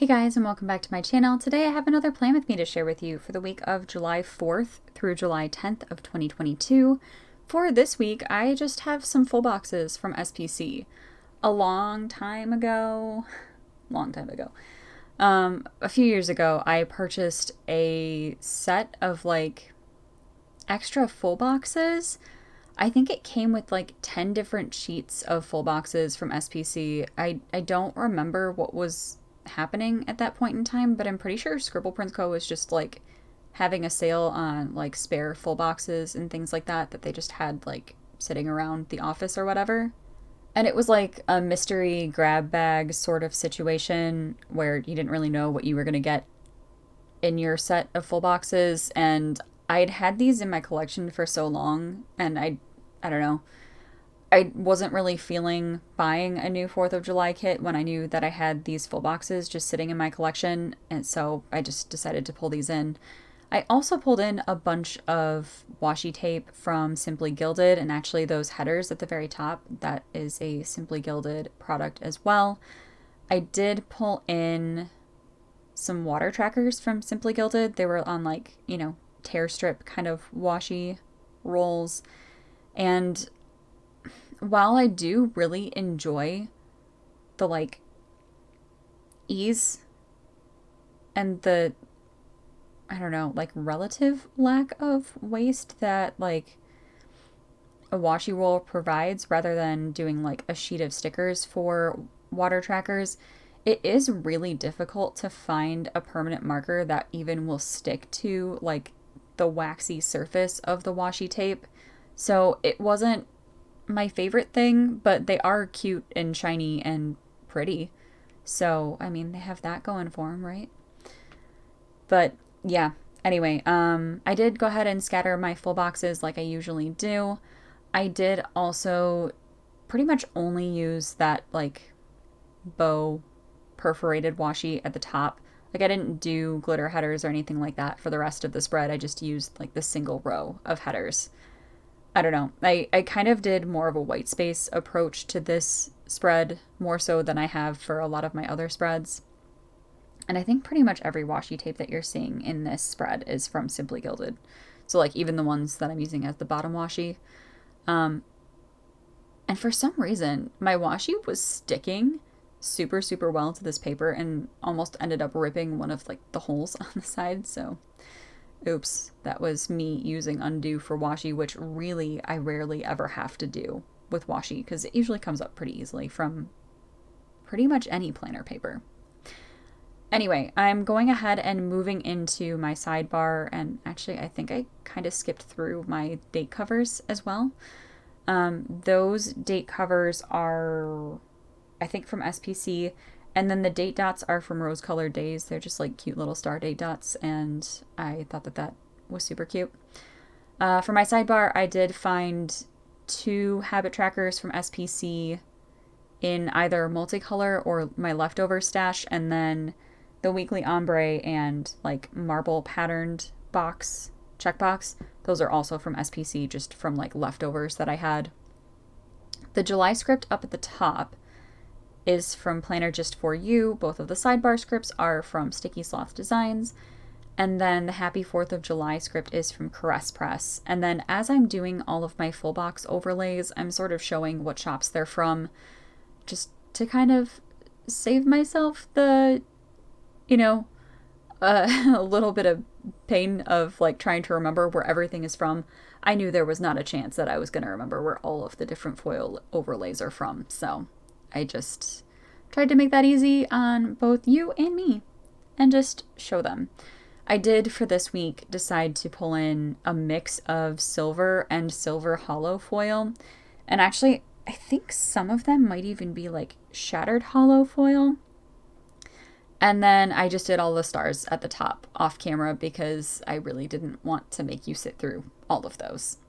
Hey guys, and welcome back to my channel. Today I have another plan with me to share with you for the week of July 4th through July 10th of 2022. For this week, I just have some full boxes from SPC. A few years ago, I purchased a set of extra full boxes. I think it came with 10 different sheets of full boxes from SPC. I don't remember what was happening at that point in time, but I'm pretty sure Scribble Prints Co. was just having a sale on spare full boxes and things like that they just had sitting around the office or whatever. And it was a mystery grab bag sort of situation where you didn't really know what you were going to get in your set of full boxes. And I'd had these in my collection for so long, and I don't know, I wasn't really feeling buying a new 4th of July kit when I knew that I had these full boxes just sitting in my collection, and so I just decided to pull these in. I also pulled in a bunch of washi tape from Simply Gilded, and actually those headers at the very top, that is a Simply Gilded product as well. I did pull in some water trackers from Simply Gilded. They were on tear strip kind of washi rolls, and while I do really enjoy the ease and the, I don't know, relative lack of waste that a washi roll provides rather than doing a sheet of stickers for water trackers, it is really difficult to find a permanent marker that even will stick to the waxy surface of the washi tape. So it wasn't my favorite thing, but they are cute and shiny and pretty. So, I mean, they have that going for them, right? But yeah, anyway, I did go ahead and scatter my full boxes like I usually do. I did also pretty much only use that bow perforated washi at the top. I didn't do glitter headers or anything like that for the rest of the spread. I just used the single row of headers. I don't know. I kind of did more of a white space approach to this spread, more so than I have for a lot of my other spreads. And I think pretty much every washi tape that you're seeing in this spread is from Simply Gilded. So even the ones that I'm using as the bottom washi. And for some reason, my washi was sticking super, super well to this paper and almost ended up ripping one of the holes on the side. So oops, that was me using undo for washi, which really I rarely ever have to do with washi because it usually comes up pretty easily from pretty much any planner paper. Anyway, I'm going ahead and moving into my sidebar, and actually I think I kind of skipped through my date covers as well. Those date covers are, I think, from SPC. And then the date dots are from Rose Colored Days. They're just cute little star date dots, and I thought that was super cute. For my sidebar, I did find 2 habit trackers from SPC in either multicolor or my leftover stash, and then the weekly ombre and marble patterned box, checkbox. Those are also from SPC, just from leftovers that I had. The July script up at the top is from Planner Just For You. Both of the sidebar scripts are from Stickie Sloth Designs. And then the Happy 4th of July script is from Caress Press. And then as I'm doing all of my full box overlays, I'm sort of showing what shops they're from, just to kind of save myself the, a little bit of pain of trying to remember where everything is from. I knew there was not a chance that I was going to remember where all of the different foil overlays are from. So I just tried to make that easy on both you and me and just show them. I did for this week decide to pull in a mix of silver and silver holo foil. And actually, I think some of them might even be shattered holo foil. And then I just did all the stars at the top off camera because I really didn't want to make you sit through all of those.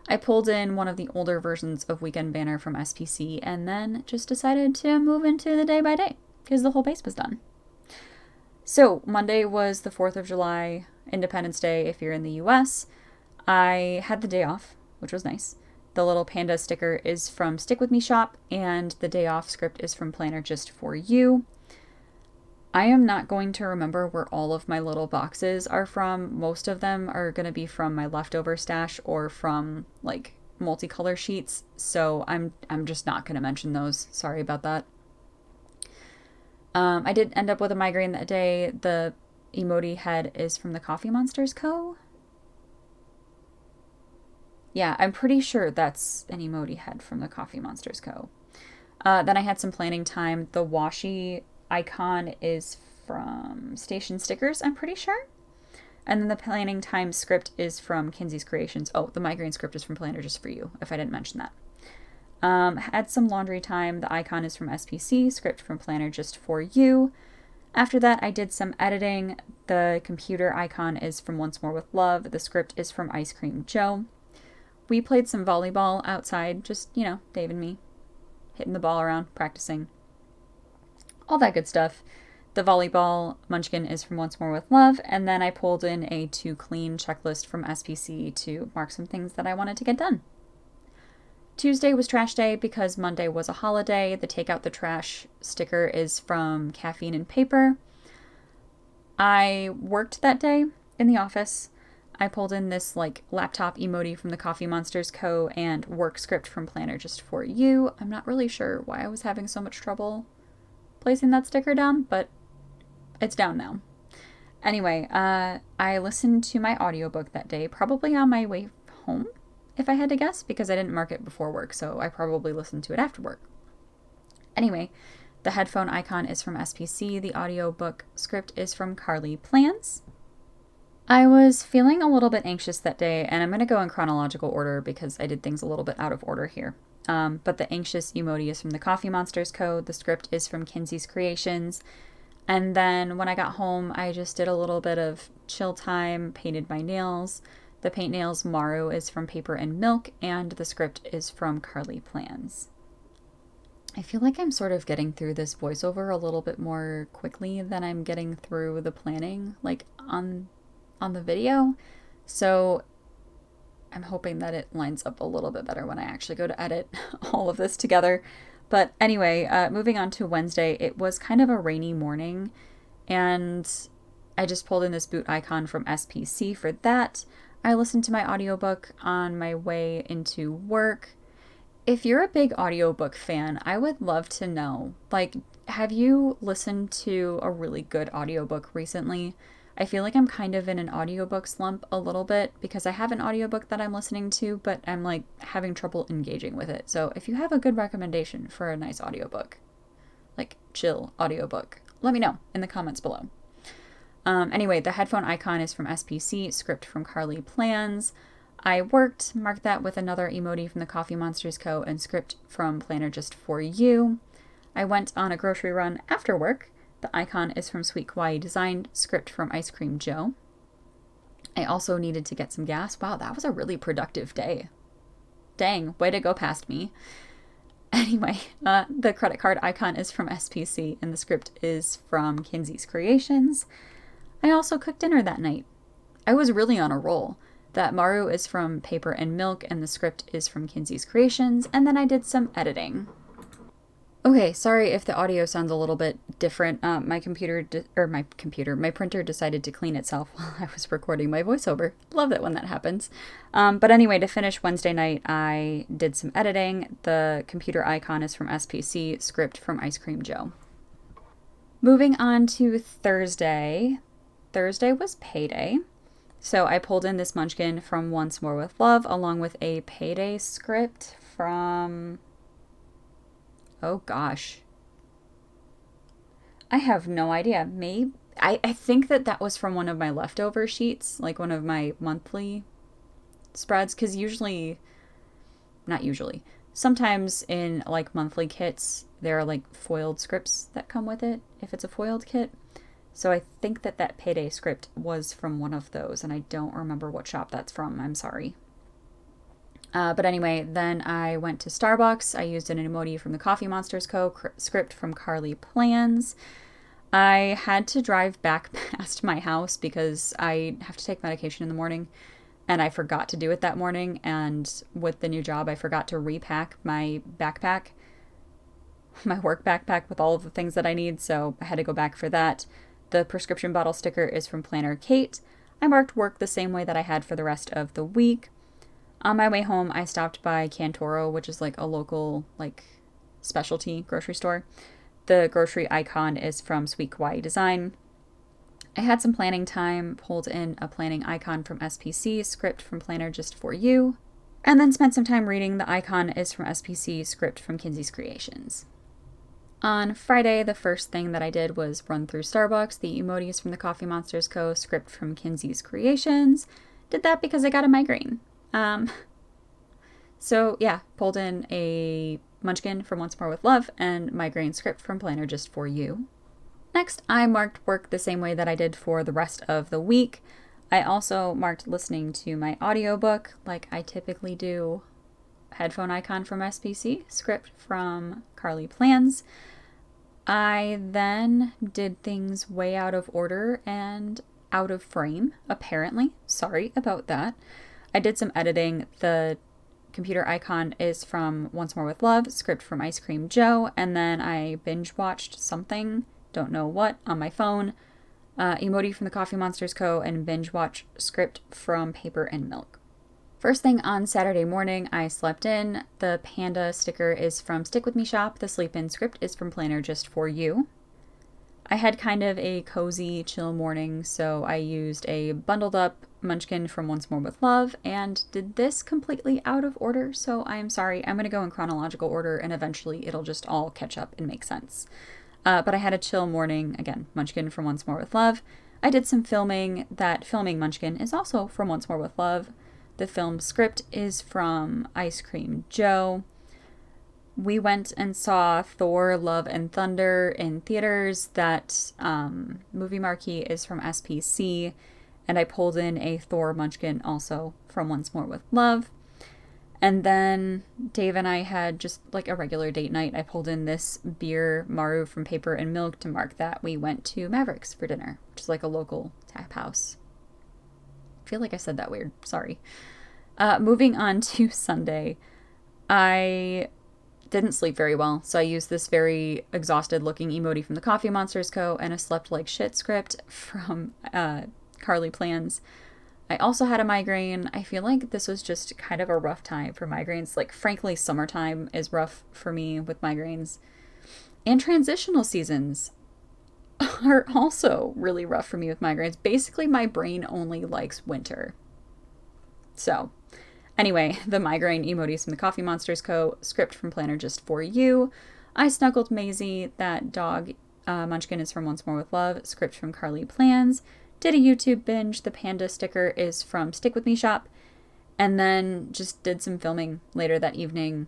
I pulled in one of the older versions of Weekend Banner from SPC and then just decided to move into the day by day because the whole base was done. So Monday was the 4th of July, Independence Day if you're in the US. I had the day off, which was nice. The little panda sticker is from Stick With Me Shop, and the day off script is from Planner Just For You. I am not going to remember where all of my little boxes are from. Most of them are going to be from my leftover stash or from like multicolor sheets. So I'm just not going to mention those. Sorry about that. I did end up with a migraine that day. The emoji head is from the Coffee Monsters Co. Yeah, I'm pretty sure that's an emoji head from the Coffee Monsters Co. Then I had some planning time. The washi icon is from Station Stickers, I'm pretty sure. And then the planning time script is from Kinzi's Creations. Oh, the migraine script is from Planner Just For You, if I didn't mention that. Had some laundry time. The icon is from SPC, script from Planner Just For You. After that, I did some editing. The computer icon is from Once More With Love. The script is from Ice Cream Joe. We played some volleyball outside, just, Dave and me, hitting the ball around, practicing. All that good stuff. The volleyball munchkin is from Once More With Love, and then I pulled in a to clean checklist from SPC to mark some things that I wanted to get done. Tuesday was trash day because Monday was a holiday. The Take Out the Trash sticker is from Caffeine and Paper. I worked that day in the office. I pulled in this like laptop emoji from the Coffee Monsters Co. and work script from Planner Just For You. I'm not really sure why I was having so much trouble placing that sticker down, but it's down now. Anyway, I listened to my audiobook that day, probably on my way home, if I had to guess, because I didn't mark it before work, so I probably listened to it after work. Anyway, the headphone icon is from SPC. The audiobook script is from Carly Plans. I was feeling a little bit anxious that day, and I'm going to go in chronological order because I did things a little bit out of order here. But the anxious emoji is from the Coffee Monsters Co. The script is from Kinzi's Creations. And then when I got home, I just did a little bit of chill time, painted my nails. The Paint Nails Maru is from Paper and Milk, and the script is from Carly Plans. I feel like I'm sort of getting through this voiceover a little bit more quickly than I'm getting through the planning, like on the video. So I'm hoping that it lines up a little bit better when I actually go to edit all of this together. But anyway, moving on to Wednesday, it was kind of a rainy morning, and I just pulled in this boot icon from SPC for that. I listened to my audiobook on my way into work. If you're a big audiobook fan, I would love to know, like, have you listened to a really good audiobook recently? I feel like I'm kind of in an audiobook slump a little bit because I have an audiobook that I'm listening to, but I'm like having trouble engaging with it. So if you have a good recommendation for a nice audiobook, like chill audiobook, let me know in the comments below. Anyway, the headphone icon is from SPC, script from Carly Plans. I marked that with another emoji from the Coffee Monsters Co. and script from Planner Just For You. I went on a grocery run after work. The icon is from Sweet Kawaii Design, script from Ice Cream Joe. I also needed to get some gas. Wow, that was a really productive day. Dang, way to go past me. Anyway, the credit card icon is from SPC and the script is from Kinzi's Creations. I also cooked dinner that night. I was really on a roll. That Maru is from Paper and Milk and the script is from Kinzi's Creations, and then I did some editing. Okay, sorry if the audio sounds a little bit different. My printer decided to clean itself while I was recording my voiceover. Love it when that happens. But anyway, to finish Wednesday night, I did some editing. The computer icon is from SPC, script from Ice Cream Joe. Moving on to Thursday. Thursday was payday. So I pulled in this munchkin from Once More With Love along with a payday script from... Oh gosh. I have no idea. Maybe I think that was from one of my leftover sheets, like one of my monthly spreads, because sometimes in like monthly kits, there are like foiled scripts that come with it, if it's a foiled kit. So I think that payday script was from one of those, and I don't remember what shop that's from. I'm sorry. But anyway, then I went to Starbucks. I used an emoji from the Coffee Monsters Co. Script from Carly Plans. I had to drive back past my house because I have to take medication in the morning, and I forgot to do it that morning. And with the new job, I forgot to repack my backpack. my work backpack with all of the things that I need, so I had to go back for that. The prescription bottle sticker is from Planner Kate. I marked work the same way that I had for the rest of the week. On my way home, I stopped by Cantoro, which is like a local, like, specialty grocery store. The grocery icon is from Sweet Kawaii Design. I had some planning time, pulled in a planning icon from SPC, script from Planner Just For You, and then spent some time reading the icon is from SPC, script from Kinzi's Creations. On Friday, the first thing that I did was run through Starbucks, the emojis from the Coffee Monsters Co., script from Kinzi's Creations. Did that because I got a migraine. So yeah, pulled in a Munchkin from Once More With Love and migraine script from Planner Just For You. Next, I marked work the same way that I did for the rest of the week. I also marked listening to my audiobook like I typically do. Headphone icon from SPC, script from Carly Plans. I then did things way out of order and out of frame, apparently. Sorry about that. I did some editing. The computer icon is from Once More With Love, script from Ice Cream Joe, and then I binge watched something, don't know what, on my phone. Emoji from the Coffee Monsters Co. and binge watch script from Paper and Milk. First thing on Saturday morning, I slept in. The panda sticker is from Stick With Me Shop. The sleep in script is from Planner Just For You. I had kind of a cozy, chill morning, so I used a bundled up Munchkin from Once More With Love and did this completely out of order, so I'm sorry. I'm going to go in chronological order and eventually it'll just all catch up and make sense. But I had a chill morning. Again, Munchkin from Once More With Love. I did some filming. That filming Munchkin is also from Once More With Love. The film script is from Ice Cream Joe. We went and saw Thor, Love and Thunder in theaters. That movie marquee is from SPC. And I pulled in a Thor Munchkin also from Once More With Love. And then Dave and I had just like a regular date night. I pulled in this beer Maru from Paper and Milk to mark that we went to Mavericks for dinner, which is like a local tap house. I feel like I said that weird. Sorry. Moving on to Sunday, I didn't sleep very well, so I used this very exhausted looking emoji from the Coffee Monsters Co. and a slept like shit script from Carly Plans. I also had a migraine. I feel like this was just kind of a rough time for migraines. Like, frankly, summertime is rough for me with migraines. And transitional seasons are also really rough for me with migraines. Basically, my brain only likes winter. So, anyway, the migraine emojis from the Coffee Monsters Co. Script from Planner Just For You. I snuggled Maisie. That dog Munchkin is from Once More With Love. Script from Carly Plans. Did a YouTube binge. The panda sticker is from Stick With Me Shop. And then just did some filming later that evening.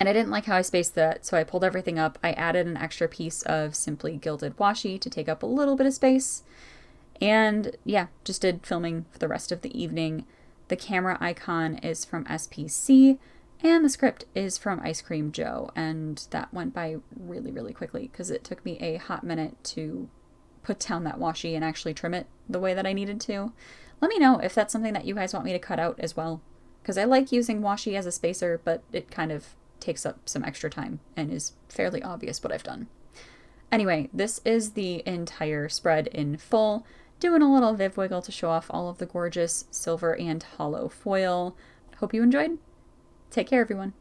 And I didn't like how I spaced that, so I pulled everything up. I added an extra piece of Simply Gilded washi to take up a little bit of space. And yeah, just did filming for the rest of the evening. The camera icon is from SPC. And the script is from Ice Cream Joe. And that went by really, really quickly because it took me a hot minute to put down that washi and actually trim it the way that I needed to. Let me know if that's something that you guys want me to cut out as well, because I like using washi as a spacer, but it kind of takes up some extra time and is fairly obvious what I've done. Anyway, this is the entire spread in full, doing a little Viv wiggle to show off all of the gorgeous silver and hollow foil. Hope you enjoyed. Take care, everyone.